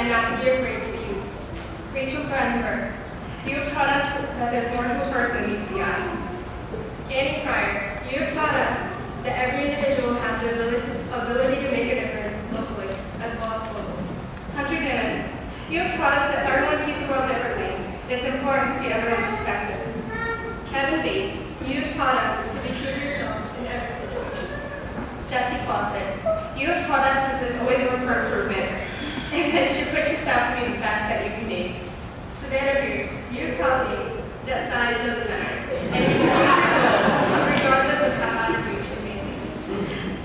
and not to be afraid to be you. Rachel Brandenburg, you have taught us that there's more to a person than meets the eye. Annie Pryor, you have taught us that every individual has the ability to make a difference locally as well as globally. Hunter Dillon, you have taught us that everyone sees the world differently. It's important to see everyone's perspective. Kevin Bates, you have taught us to be true to yourself in every situation. Jessie Fawcett, you have taught us that there's always room for improvement and that you should push yourself to be the best that you can be. Savannah Beers, you have taught me that size doesn't matter and you can reach your goal regardless of how out of reach it may seem.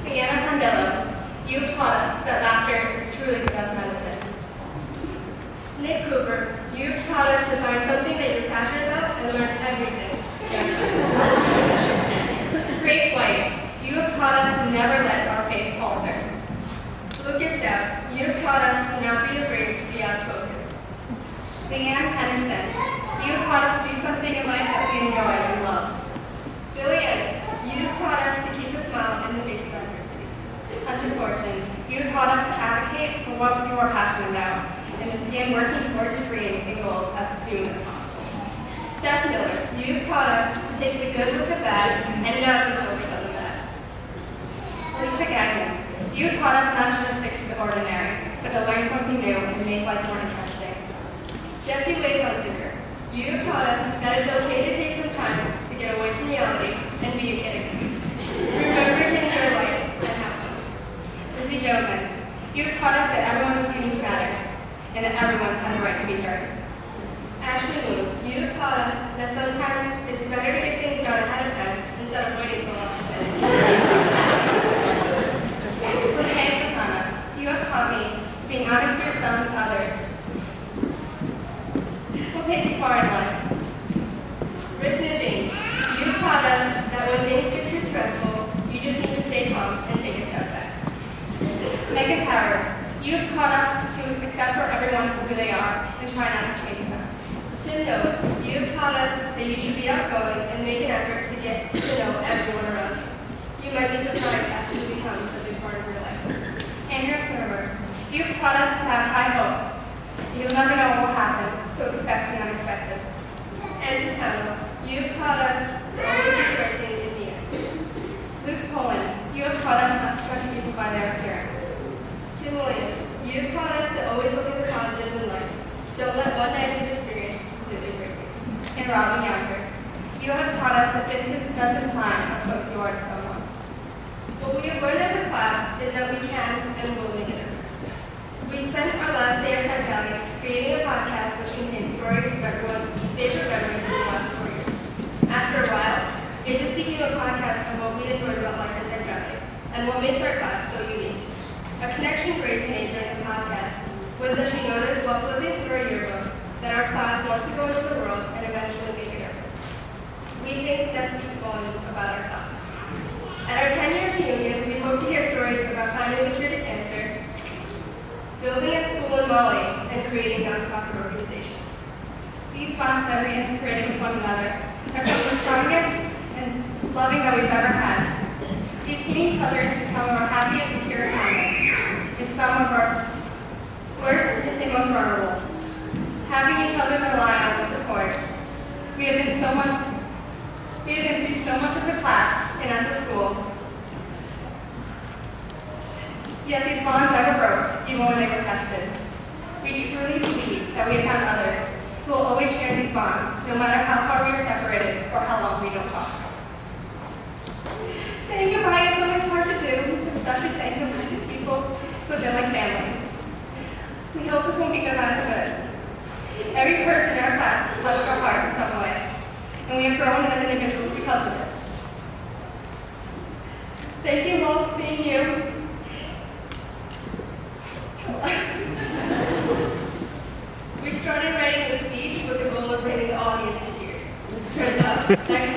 Leanna Pondello, you have taught us that laughter is truly the best medicine. Nick Cooper, you have taught us to find something that you're passionate about and learn everything. Grace White, you have taught us to never let our faith falter. Lucas Stout, you have taught us to not be afraid to be outspoken. Leanne Henderson, you have taught us to do something in life that we enjoy and love. Billy Ennis, you have taught us to keep a smile in the face of adversity. Hunter Fortune, you have taught us to advocate for what you are passionate about and to begin working towards your dreams and goals as soon as possible. Steph Miller, you have taught us to take the good with the bad and not just focus on the bad. Alicia Gagnon, you have taught us not to just stick to the ordinary, but to learn something new and make life more interesting. Jesse Wade Hunziker, you have taught us that it's okay to take some time to get away from reality and be a kid again. Remember to enjoy life and have fun. Lizzie Jovan, you have taught us that everyone's opinions matter and that everyone has a right to be heard. Ashley Moon, you have taught us that sometimes it's better to get things done ahead of time instead of waiting till last minute. Rokeya Savanah, you have taught me being honest to yourself and others will take you far in life. Ripna James, you have taught us that when things get too stressful, you just need to stay calm and take a step back. Megan Powers, you have taught us to accept for everyone for who they are and try not to change them. Tim Noah, you have taught us that you should be outgoing and make an effort to get to know everyone around you. You might be surprised as who becomes a big part of your life. Andrew Kerber, you have taught us to have high hopes. You'll never know what will happen, so expect the unexpected. Andrew Pennell, you have taught us to always do the right thing in the end. Luke Poland, you have taught us not to judge people by their appearance. Tim Williams, you have taught us to always look at the positives in life. Don't let one negative experience completely break you. And Robin Youngers, you have taught us that distance doesn't define how close you are to someone. What we have learned as a class is that we can and will make a difference. We spent our last day at St. Valley creating a podcast which contains stories of everyone's favorite memories from the last 4 years. After a while, it just became a podcast of what we enjoyed about life at St. Valley and what makes our class so unique. A connection Grace made during the podcast was that she noticed while flipping through her yearbook that our class wants to go into the world and eventually make a difference. We think that speaks volumes about our class. At our 10-year reunion, we hope to hear stories about finding the cure to cancer, building a school in Mali, and creating nonprofit organizations. These bonds that we have created with one another are some of the strongest and loving that we've ever had. We've seen each other through some of our happiest and purest moments, and some of our worst and most vulnerable. Having each other to rely on and support. We have been through so much as a class and as a school. Yet these bonds never broke, even when they were tested. We truly believe that we have found others who will always share these bonds, no matter how far we are separated or how long we don't talk. Saying goodbye is something hard to do, especially saying goodbye to people who have been like family. We hope this won't be goodbye to good. Every person in our class has touched our heart in some way, and we have grown as individuals because of it. Thank you all for being you. We started writing this speech with the goal of bringing the audience to tears. Turns out, that